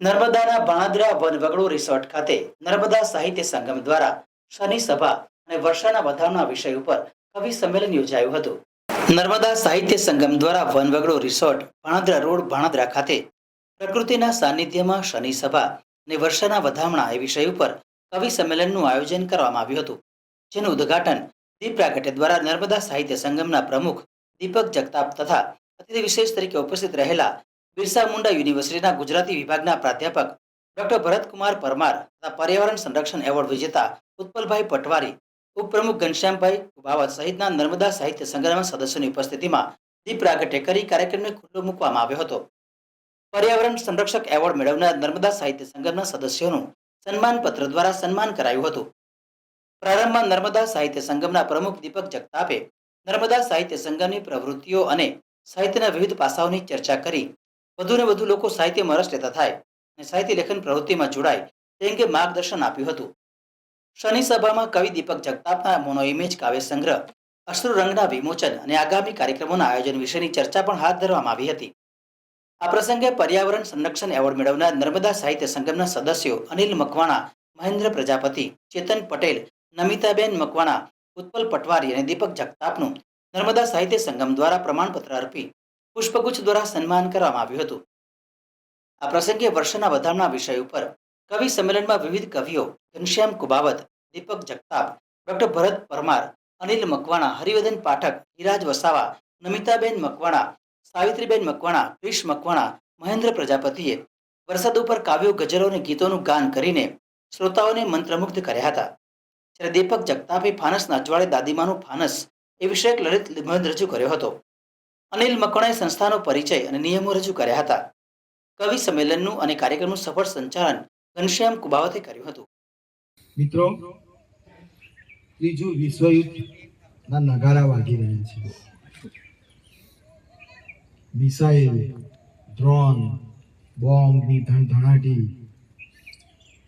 નર્મદાના ભાણદરા વનવગડો રિસોર્ટ ખાતે નર્મદા સાહિત્ય સંગમ દ્વારા શનિ સભા અને વર્ષાના વધામણા વિષય ઉપર કવિ સંમેલન યોજાયું હતું. નર્મદા સાહિત્ય સંગમ દ્વારા વનવગડો રિસોર્ટ ભાણદરા રોડ ભાણદરા ખાતે પ્રકૃતિના સાનિધ્યમાં શનિ સભા અને વર્ષાના વધામણા એ વિષય ઉપર કવિ સંમેલનનું આયોજન કરવામાં આવ્યું હતું, જેનું ઉદ્ઘાટન દીપ પ્રાગટ્ય દ્વારા નર્મદા સાહિત્ય સંગમના પ્રમુખ દીપક જગતાપ તથા અતિથિ વિશેષ તરીકે ઉપસ્થિત રહેલા બિરસા મુંડા યુનિવર્સિટીના ગુજરાતી વિભાગના પ્રાધ્યાપક ડોક્ટર ભરતકુમાર પરમાર તથા પર્યાવરણ સંરક્ષણ એવોર્ડ વિજેતા ઉત્પલભાઈ પટવારી, ઉપપ્રમુખ ઘનશ્યામભાઈ કુબાવત સહિતના નર્મદા સાહિત્ય સંગ્રામના સદસ્યોની ઉપસ્થિતિમાં દીપ પ્રાગટ્ય કરી કાર્યક્રમને ખુલ્લો મૂકવામાં આવ્યો હતો. પર્યાવરણ સંરક્ષક એવોર્ડ મેળવનાર નર્મદા સાહિત્ય સંગમના સદસ્યોનું સન્માન પત્ર દ્વારા સન્માન કરાયું હતું. પ્રારંભમાં નર્મદા સાહિત્ય સંગમના પ્રમુખ દીપક જગતાપે નર્મદા સાહિત્ય સંગમની પ્રવૃત્તિઓ અને સાહિત્યના વિવિધ પાસાઓની ચર્ચા કરી વધુને વધુ લોકો સાહિત્યમાં રસ લેતા થાય અને સાહિત્ય લેખન પ્રવૃત્તિમાં જોડાય તે અંગે માર્ગદર્શન આપ્યું હતું. શનિ સભામાં કવિ દીપક જગતાપના મોનો ઇમેજ કાવ્ય સંગ્રહ, અશ્રુ રંગના વિમોચન અને આગામી કાર્યક્રમોના આયોજન વિશેની ચર્ચા પણ હાથ ધરવામાં આવી હતી. આ પ્રસંગે પર્યાવરણ સંરક્ષણ એવોર્ડ મેળવનાર નર્મદા સાહિત્ય સંગમના સદસ્યો અનિલ મકવાણા, મહેન્દ્ર પ્રજાપતિ, ચેતન પટેલ, નમિતાબેન મકવાણા, ઉત્પલ પટવારી અને દીપક જગતાપનું નર્મદા સાહિત્ય સંગમ દ્વારા પ્રમાણપત્ર અર્પી પુષ્પગુચ્છ દ્વારા સન્માન કરવામાં આવ્યું હતું. આ પ્રસંગે વર્ષાના વધામણા વિષય ઉપર કવિ સંમેલનમાં વિવિધ કવિઓ ઘનશ્યામ કુબાવત, દીપક જગતાપ, ડોક્ટર ભરત પરમાર, અનિલ મકવાણા, હરિવર્ધન પાઠક, હિરાજ વસાવા, નમિતાબેન મકવાણા, સાવિત્રીબેન મકવાણા, ક્રિશ મકવાણા, મહેન્દ્ર પ્રજાપતિએ વરસાદ ઉપર કાવ્યો, ગઝલો અને ગીતોનું ગાન કરીને શ્રોતાઓને મંત્રમુગ્ધ કર્યા હતા. જ્યારે દીપક જગતાપે ફાનસના અજવાળે દાદીમાનું ફાનસ એ વિષયક લલિત નિબંધ રજૂ કર્યો હતો. અનિલ મકવાણાએ સંસ્થાનો પરિચય અને નિયમો રજૂ કર્યા હતા. કવિ સંમેલનનું અને કાર્યક્રમનું સફળ સંચાલન ઘનશ્યામ કુબાવતે કર્યું હતું. મિત્રો, ત્રીજું વિશ્વયુદ્ધના નગારા વાગી રહ્યા છે. મિસાઇલ, ડ્રોન, બોમ્બની ધણધણાટી,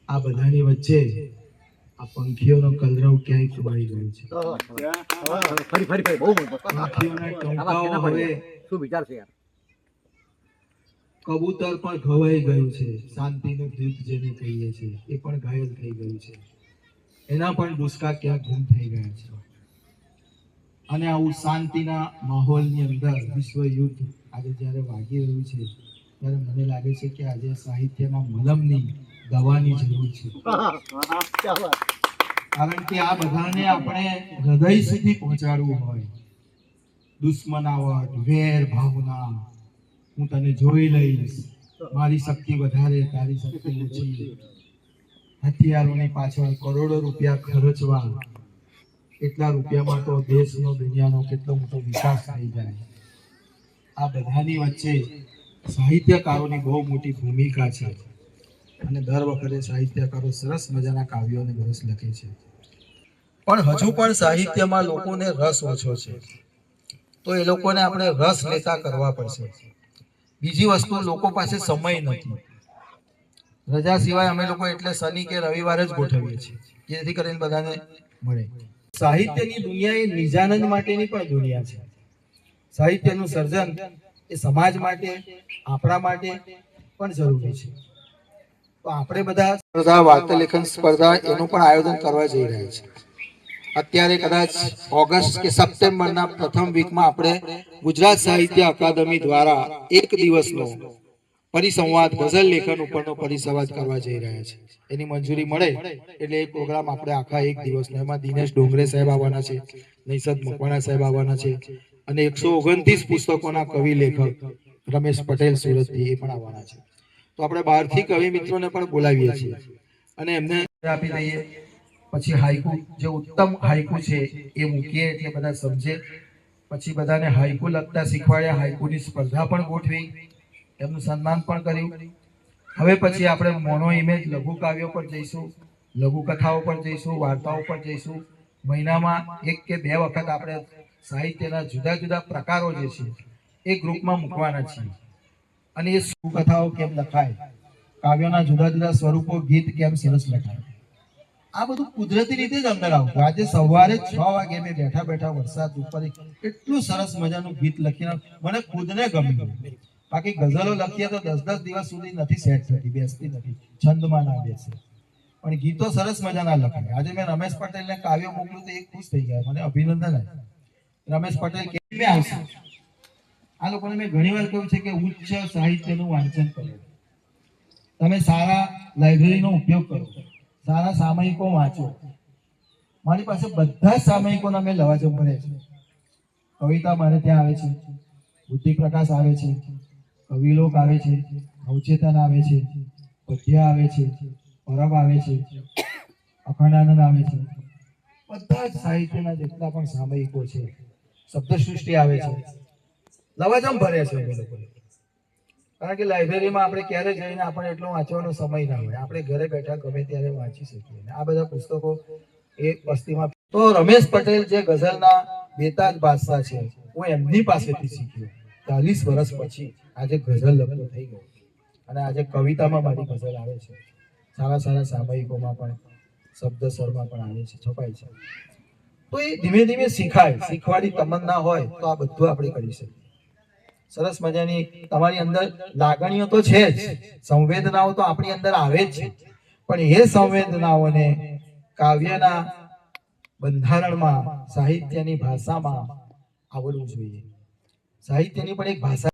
આ બધાની વચ્ચે આ પંખીઓનો કલરવ ક્યાંય ખુબાઈ ગયો છે. પંખીઓના ટંકાઓ હવે શું વિચાર છે? કબૂતર પણ ઘવાઈ ગયું છે. શાંતિનું દૂત જેને કહીએ છીએ એ પણ ઘાયલ થઈ ગયું છે. એના પણ દુષ્કા ક્યાંક ગુમ થઈ ગયા છે. અને આવું શાંતિના માહોલની અંદર વિશ્વ યુદ્ધ આજે જ્યારે વાગી રહ્યું છે ત્યારે મને લાગે છે કે આજે સાહિત્યમાં મલમની દવાની જરૂર છે. કારણ કે આ બધાને આપણે હૃદય સુધી પહોંચાડવું હોય. દુશ્મનાવટ, વેર ભાવના, હું તને જોઈ લઈશ, મારી શક્તિ વધારે, તારી શક્તિ ઓછી, હથિયારોની પાછળ કરોડો રૂપિયા ખર્ચવા, એટલા રૂપિયામાં તો દેશનો, દુનિયાનો કેટલો મોટો વિકાસ થઈ જાય. આ બધાની વચ્ચે સાહિત્યકારોની બહુ મોટી ભૂમિકા છે. અને દર વખતે સાહિત્યકારો સરસ મજાના કાવ્યો અને રસ લખે છે. પણ હજુ પણ સાહિત્યમાં લોકોને રસ ઓછો છે. તો એ લોકોને આપણે રસ લેતા કરવા પડશે. બીજી વસ્તુ, લોકો પાસે સમય નથી. રજા સિવાય અમે લોકો એટલે શનિ કે રવિવારે જ ગોઠવીએ છીએ, જેથી કરીને બધાને મળે. સાહિત્યની દુનિયા એ નિજાનંદ માટેની પણ દુનિયા છે. સાહિત્યનું સર્જન એ સમાજ માટે, આપણા માટે પણ જરૂરી છે. તો આપણે બધા સ્પર્ધા, વાર્તા લેખન સ્પર્ધા એનું પણ આયોજન કરવા જઈ રહ્યા છે. અત્યારે કદાચ ઓગસ્ટ કે સપ્ટેમ્બરના પ્રથમ વીકમાં આપણે ગુજરાત સાહિત્ય અકાદમી દ્વારા એક દિવસનો પરિસંવાદ, ગઝલ લેખન ઉપરનો પરિસંવાદ કરવા જઈ રહ્યા છે. એની મંજૂરી મળે એટલે એક પ્રોગ્રામ આપણે આખા એક દિવસનો, એમાં દિનેશ ડોંગરે સાહેબ આવવાના છે, નૈસદ મકવાણા સાહેબ આવવાના છે, અને 129 પુસ્તકોના કવિ લેખક રમેશ પટેલ સુરતથી એ પણ આવવાના છે. તો આપણે બહારથી કવિ મિત્રોને પણ બોલાવીએ છીએ અને એમને આપી દઈએ. પછી હાઈકુ, જે ઉત્તમ હાઈકુ છે એ મૂકીએ એટલે બધા સમજે. પછી બધાને હાઈકુ લખતા શીખવાડ્યા, હાઈકુની સ્પર્ધા પણ ગોઠવી, એમનું સન્માન પણ કર્યું. હવે પછી આપણે મોનો ઇમેજ લઘુ કાવ્યો પર જઈશું, લઘુ કથાઓ પર જઈશું, વાર્તાઓ પર જઈશું. મહિનામાં 1 કે 2 વખત આપણે સાહિત્યના જુદા જુદા પ્રકારો જે છે એ ગ્રુપમાં મૂકવાના છીએ. અને એ કથાઓ કેમ લખાય, કાવ્યોના જુદા જુદા સ્વરૂપો, ગીત કેમ સરસ લખાય, આ બધું કુદરતી રીતે જ અંદર આવતું. આજે સવારે 6 વાગે મેં બેઠા બેઠા વરસાદ ઉપર એટલું સરસ મજાનું ગીત લખીને મને ખુદને ગમ્યું. બાકી ગઝલો લખીએ તો 10-10 દિવસ સુધી નથી સેટ થતી, બેસતી નથી, છંદમાં ના બેસે. પણ ગીતો સરસ મજાના લખાય. આજે મેં રમેશ પટેલને કાવ્ય મોકલ્યું તો એ ખુશ થઈ ગયા, મને અભિનંદન આપ્યા. રમેશ પટેલ કેમ આવશે? આ લોકોને મેં ઘણી વાર કહ્યું છે કે ઉચ્ચ સાહિત્યનું વાંચન કરો, તમે સારા લાઇબ્રેરીનો ઉપયોગ કરો, સારા સામયિકો વાંચો. મારી પાસે બધા સામયિકોના મેં લવાજમ ભર્યા છે. કવિતા મારે ત્યાં આવે છે, બુદ્ધિ પ્રકાશ આવે છે, કવિલોક આવે છે, નવચેતન આવે છે, પદ્ય આવે છે, પરબ આવે છે, અખંડાનંદ આવે છે. બધા જ સાહિત્યના જેટલા પણ સામયિકો છે, શબ્દસૃષ્ટિ આવે છે, લવાજમ ભર્યા છે અમે લોકોએ. કારણ કે લાઇબ્રેરીમાં આપણે ક્યારે જઈને આપણે એટલો વાંચવાનો સમય ના હોય, આપણે ઘરે બેઠા ગમે ત્યારે વાંચી શકીએ. આ બધા પુસ્તકો એ વસ્તીમાં. તો રમેશ પટેલ જે ગઝલના બેતાજ બાદશાહ છે, હું એમની પાસેથી શીખ્યો. 40 વર્ષ પછી આજે ગઝલ લખતો થઈ ગયો અને આજે કવિતામાં મારી ગઝલ આવે છે, સારા સારા સામયિકોમાં પણ, શબ્દસરમાં પણ આવે છે, છપાય છે. તો એ ધીમે ધીમે શીખાય. શીખવાની તમન્ના હોય તો આ બધું આપણે કરી શકીએ. સરસ મજાની તમારી અંદર લાગણીઓ તો છે જ, સંવેદનાઓ તો આપણી અંદર આવે જ છે, પણ એ સંવેદનાઓને કાવ્યના બંધારણમાં, સાહિત્યની ભાષામાં આવડવું જોઈએ. સાહિત્યની પણ એક ભાષા